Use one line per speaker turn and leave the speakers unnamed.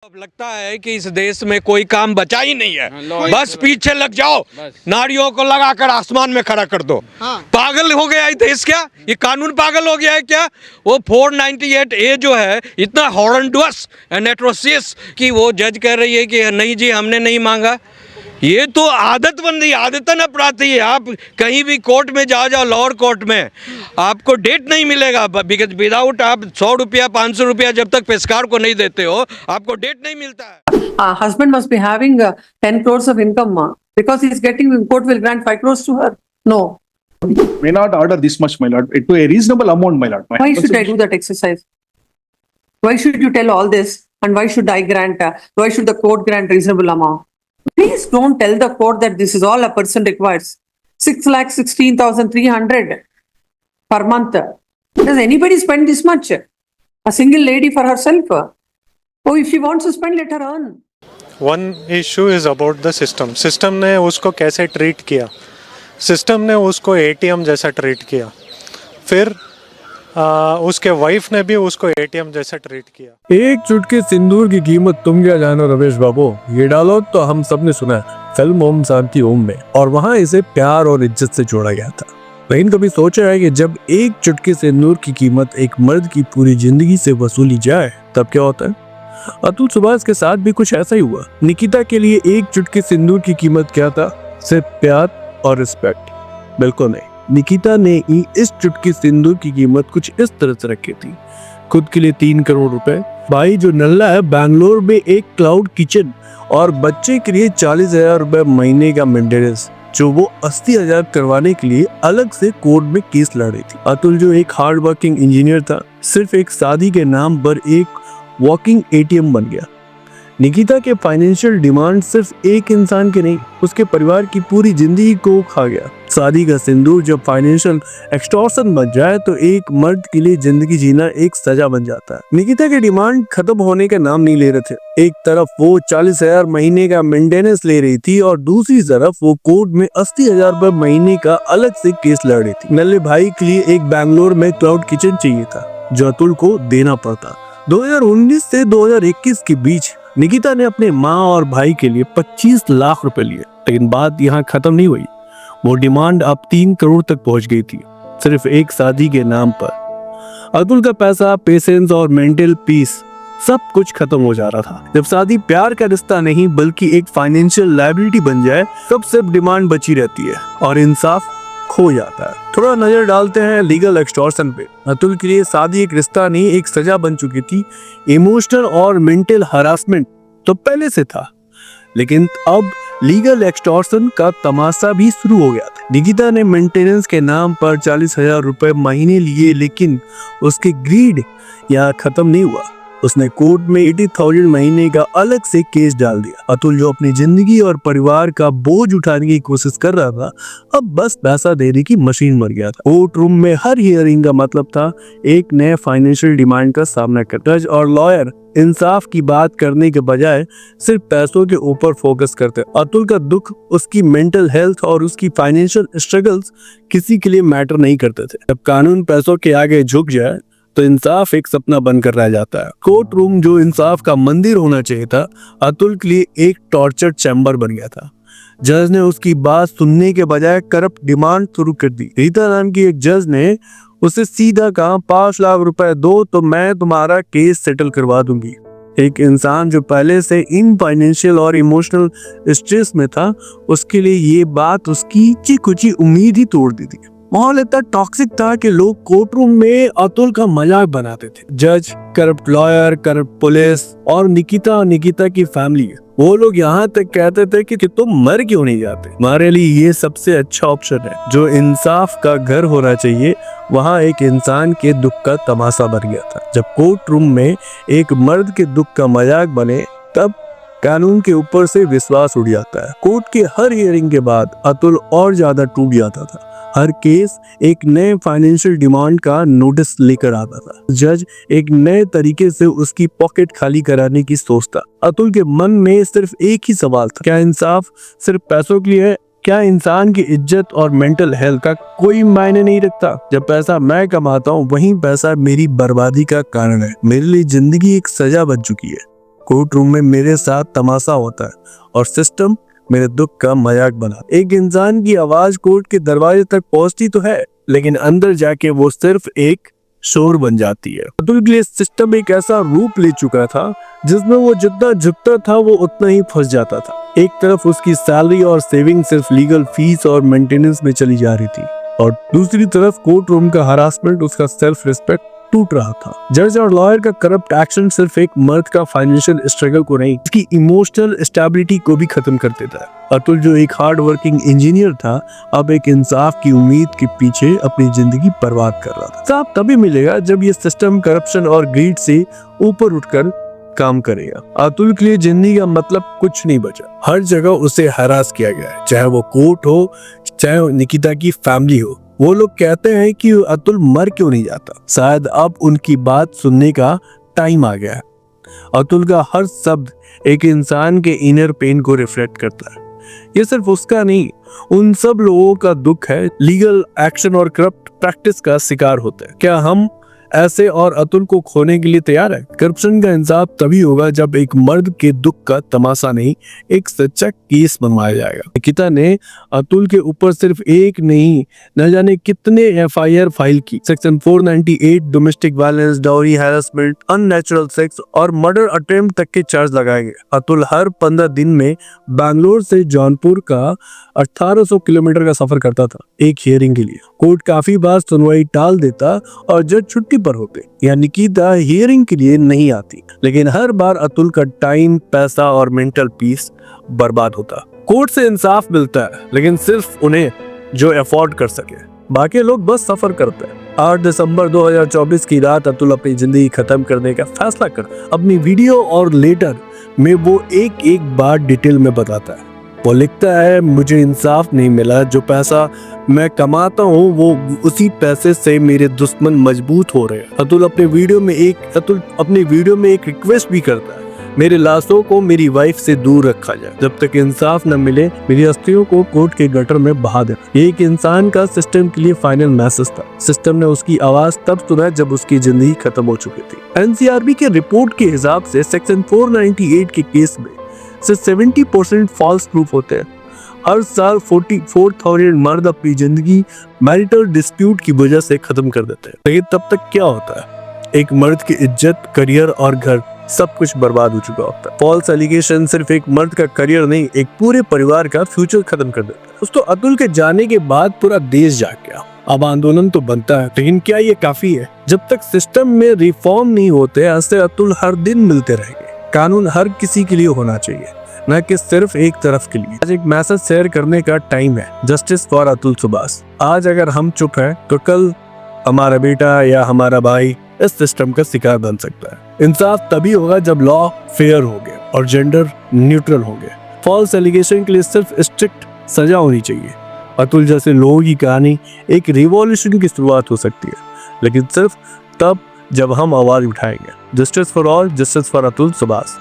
अब लगता है कि इस देश में कोई काम बचा ही नहीं है, बस पीछे लग जाओ, नारियों को लगाकर आसमान में खड़ा कर दो। पागल हो गया है देश क्या? ये कानून पागल हो गया है क्या? वो 498A जो है इतना हॉरंडस एंड एट्रोसियस कि वो जज कह रही है कि नहीं जी हमने नहीं मांगा। ये तो आदत बन रही, आदतन अपराधी है। आप कहीं भी कोर्ट में जाओ लोअर कोर्ट में, आपको डेट नहीं मिलेगा, बिकॉज विदाउट आप 100 रुपया 500 रुपया जब तक पेशकार को नहीं देते हो आपको डेट नहीं मिलता है।
Husband must be having 10 crores of income because he's getting, court will grant 5 crores to her. No.
May not order this much, my lord, to a reasonable amount, my lord.
Why should I do that exercise? Why should you tell all this? And why should I grant, why should the court grant reasonable amount? Please don't tell the court that this is all a person requires. 6,16,300 per month. Does anybody spend this much? A single lady for herself? Oh, if she wants to spend, let her earn.
One issue is about the system. System ने उसको कैसे treat किया? System ने उसको ATM जैसा treat किया, फिर उसके वाइफ ने भी उसको ATM जैसा ट्रीट किया।
एक चुटकी सिंदूर की कीमत तुम क्या जानो रमेश बाबू, ये डायलॉग तो हम सब ने सुना है फिल्म ओम शांति ओम में, और वहाँ इसे प्यार और इज्जत से जोड़ा गया था। लेकिन कभी सोचा है कि जब एक चुटकी सिंदूर की कीमत एक मर्द की पूरी जिंदगी से वसूली जाए तब क्या होता है? अतुल सुभाष के साथ भी कुछ ऐसा ही हुआ। निकिता के लिए एक चुटकी सिंदूर की कीमत क्या था? सिर्फ प्यार और रिस्पेक्ट? बिल्कुल नहीं। निकिता ने इस चुटकी सिंदूर की कीमत कुछ इस तरह से रखी थी। खुद के लिए 3 करोड़ रुपए, भाई जो नल्ला है बैंगलोर में एक क्लाउड किचन, और बच्चे के लिए 40,000 रुपए महीने का मेंटेनेंस, जो वो 80,000 करवाने के लिए अलग से कोर्ट में केस लड़ रही थी। अतुल जो एक हार्ड वर्किंग इंजीनियर था, सिर्फ एक शादी के नाम पर एक वॉकिंग ATM बन गया। निकिता के फाइनेंशियल डिमांड सिर्फ एक इंसान के नहीं, उसके परिवार की पूरी जिंदगी को खा गया। शादी का सिंदूर जब फाइनेंशियल एक्सटॉर्शन बन जाए तो एक मर्द के लिए जिंदगी जीना एक सजा बन जाता है। निकिता के डिमांड खत्म होने का नाम नहीं ले रहे थे। एक तरफ वो 40,000 महीने का मेंटेनेंस ले रही थी और दूसरी तरफ वो कोर्ट में 80,000 रुपए महीने का अलग से केस लड़ रही थी। नल्ले भाई के लिए एक बैंगलोर में क्लाउड किचन चाहिए था जो अतुल को देना पड़ता। 2019 से 2021 के बीच निकिता ने अपने माँ और भाई के लिए 25 लाख रुपए लिए, लेकिन बात यहाँ खत्म नहीं हुई। वो डिमांड अब 3 करोड़ तक पहुंच गई थी, सिर्फ एक शादी के नाम पर। अतुल का पैसा, पेशेंस और मेंटल पीस सब कुछ खत्म हो जा रहा था। जब शादी प्यार का रिश्ता नहीं बल्कि एक फाइनेंशियल लायबिलिटी बन जाए तब सिर्फ डिमांड बची रहती है और इंसाफ खो जाता है। थोड़ा नजर डालते हैं लीगल एक्सटॉर्शन पे। अतुल के लिए शादी एक रिश्ता नहीं, एक सजा बन चुकी थी। इमोशनल और मेंटल हरासमेंट तो पहले से था, लेकिन अब लीगल एक्सटॉर्शन का तमाशा भी शुरू हो गया था। निकिता ने मेंटेनेंस के नाम पर 40,000 रुपए महीने लिए, लेकिन उसके ग्रीड यहाँ खत्म नहीं हुआ। उसने कोर्ट में 80,000 महीने का अलग से केस डाल दिया। अतुल जो अपनी जिंदगी और परिवार का बोझ उठाने की कोशिश कर रहा था, अब बस पैसा देने की मशीन मर गया था। कोर्ट रूम में हर हियरिंग का मतलब था एक नए फाइनेंशियल डिमांड का सामना करना। जज और लॉयर इंसाफ की बात करने के बजाय सिर्फ पैसों के ऊपर फोकस करते। अतुल का दुख, उसकी मेंटल हेल्थ और उसकी फाइनेंशियल स्ट्रगल्स किसी के लिए मैटर नहीं करते थे। जब कानून पैसों के आगे झुक जाए तो इंसाफ एक सपना बनकर रह जाता है। कोर्ट रूम जो इंसाफ का मंदिर होना चाहिए था, अतुल के लिए एक टॉर्चर चैम्बर बन गया था। जज ने उसकी बात सुनने के बजाय करप्ट डिमांड शुरू कर दी। रीता नाम की एक जज ने उसे सीधा कहा 5 लाख रुपए दो तो मैं तुम्हारा केस सेटल करवा दूंगी। एक इंसान जो पहले से इन फाइनेंशियल और इमोशनल स्ट्रेस में था, उसके लिए ये बात उसकी कुछ उम्मीद ही तोड़ दी थी। माहौल इतना टॉक्सिक था कि लोग कोर्ट रूम में अतुल का मजाक बनाते थे। जज, करप्ट लॉयर, करप्ट पुलिस और निकिता की फैमिली, वो लोग यहाँ तक कहते थे कि तुम मर क्यों नहीं जाते। हमारे लिए ये सबसे अच्छा ऑप्शन है। जो इंसाफ का घर होना चाहिए, वहाँ एक इंसान के दुख का तमाशा बन गया था। जब कोर्ट रूम में एक मर्द के दुख का मजाक बने तब कानून के ऊपर से विश्वास उड़ जाता है। कोर्ट के हर हियरिंग के बाद अतुल और ज्यादा टूट जाता था। हर केस एक नए फाइनेंशियल डिमांड का नोटिस लेकर आता था। जज एक नए तरीके से उसकी पॉकेट खाली कराने की सोचता। अतुल के मन में सिर्फ एक ही सवाल था, क्या इंसाफ सिर्फ पैसों के लिए है? क्या इंसान की इज्जत और मेंटल हेल्थ का कोई मायने नहीं रखता? जब पैसा मैं कमाता हूँ, वही पैसा मेरी बर्बादी का कारण है। मेरे लिए जिंदगी एक सजा बन चुकी है। कोर्ट रूम में मेरे साथ तमाशा होता है और सिस्टम मेरे दुख का मजाक बना। एक इंसान की आवाज कोर्ट के दरवाजे तक पहुंचती तो है, लेकिन अंदर जाके वो सिर्फ एक शोर बन जाती है। अतुल के लिए सिस्टम एक ऐसा रूप ले चुका था जिसमें वो जितना झुकता था वो उतना ही फंस जाता था। एक तरफ उसकी सैलरी और सेविंग सिर्फ लीगल फीस और मेंटेनेंस में चली जा रही थी, और दूसरी तरफ कोर्ट रूम का हरासमेंट उसका सेल्फ रिस्पेक्ट टूट रहा था। जज और लॉयर का करप्ट एक्शन सिर्फ एक मर्द का फाइनेंशियल स्ट्रगल को नहीं, उसकी इमोशनल स्टेबिलिटी को भी खत्म कर देता है। अतुल जो एक हार्ड वर्किंग इंजीनियर था, अब एक इंसाफ की उम्मीद के पीछे अपनी जिंदगी बर्बाद कर रहा था। इंसाफ तभी मिलेगा जब ये सिस्टम करप्शन और ग्रीड से ऊपर उठकर काम करेगा। अतुल के लिए जिंदगी का मतलब कुछ नहीं बचा। हर जगह उसे हरास किया गया है, चाहे वो कोर्ट हो, चाहे निकिता की फैमिली हो। वो लोग कहते हैं कि अतुल मर क्यों नहीं जाता। शायद अब उनकी बात सुनने का टाइम आ गया है। अतुल का हर शब्द एक इंसान के इनर पेन को रिफ्लेक्ट करता है। ये सिर्फ उसका नहीं, उन सब लोगों का दुख है लीगल एक्शन और करप्ट प्रैक्टिस का शिकार होते हैं। क्या हम ऐसे और अतुल को खोने के लिए तैयार है? करप्शन का इंसाफ तभी होगा जब एक मर्द के दुख का तमाशा नहीं, एक सच्चा केस बनवाया जाएगा। निकिता ने अतुल के ऊपर सिर्फ एक नहीं, न जाने कितने एफआईआर फाइल की। Section 498 domestic violence, dowry harassment, unnatural sex और मर्डर अटेम्प्ट तक के चार्ज लगाए गए। अतुल हर 15 दिन में बैंगलोर से जौनपुर का 1800 किलोमीटर का सफर करता था एक हियरिंग के लिए। कोर्ट काफी बार सुनवाई टाल देता और जज छुट्टी पर होते या निकिता हियरिंग के लिए नहीं आती, लेकिन हर बार अतुल का टाइम, पैसा और मेंटल पीस बर्बाद होता। कोर्ट से इंसाफ मिलता है, लेकिन सिर्फ उन्हें जो अफोर्ड कर सके, बाकी लोग बस सफर करते हैं। 8 दिसंबर 2024 की रात अतुल अपनी जिंदगी खत्म करने का फैसला कर अपनी वीडियो और लेटर में वो एक एक बात डिटेल में बताता है। वो लिखता है, मुझे इंसाफ नहीं मिला, जो पैसा मैं कमाता हूँ वो उसी पैसे से मेरे दुश्मन मजबूत हो रहे हैं। अतुल अपने वीडियो में एक रिक्वेस्ट भी करता है, मेरे लाशों को मेरी वाइफ से दूर रखा जाए, जब तक इंसाफ न मिले मेरी अस्थियों को कोर्ट के गटर में बहा देना। ये एक इंसान का सिस्टम के लिए फाइनल मैसेज था। सिस्टम ने उसकी आवाज तब सुना जब उसकी जिंदगी खत्म हो चुकी थी। एनसीआरबी के रिपोर्ट के हिसाब से सेक्शन 498 के केस में से 70% फॉल्स प्रूफ होते हैं। हर साल 44,000 मर्द अपनी जिंदगी मैरिटल डिस्प्यूट की वजह से खत्म कर देते हैं। लेकिन तब तक क्या होता है? एक मर्द की इज्जत, करियर और घर सब कुछ बर्बाद हो चुका होता है। फॉल्स एलिगेशन सिर्फ एक मर्द का करियर नहीं, एक पूरे परिवार का फ्यूचर खत्म कर देता है। दोस्तों, अतुल के जाने के बाद पूरा देश जाग गया। अब आंदोलन तो बनता है, लेकिन क्या ये काफी है? जब तक सिस्टम में रिफॉर्म नहीं होते, ऐसे अतुल हर दिन मिलते रहेंगे। कानून हर किसी के लिए होना चाहिए, न कि सिर्फ एक तरफ के लिए। आज एक मैसेज शेयर करने का टाइम है, जस्टिस फॉर अतुल सुबास। आज अगर हम चुप हैं तो कल हमारा बेटा या हमारा भाई इस सिस्टम का शिकार बन सकता है। इंसाफ तभी होगा जब लॉ फेयर होंगे और जेंडर न्यूट्रल होंगे। फॉल्स एलिगेशन के लिए सिर्फ स्ट्रिक्ट सजा होनी चाहिए। अतुल जैसे लोगों की कहानी एक रिवॉल्यूशन की शुरुआत हो सकती है, लेकिन सिर्फ तब जब हम आवाज उठाएंगे। Justice for all, justice for Atul Subas.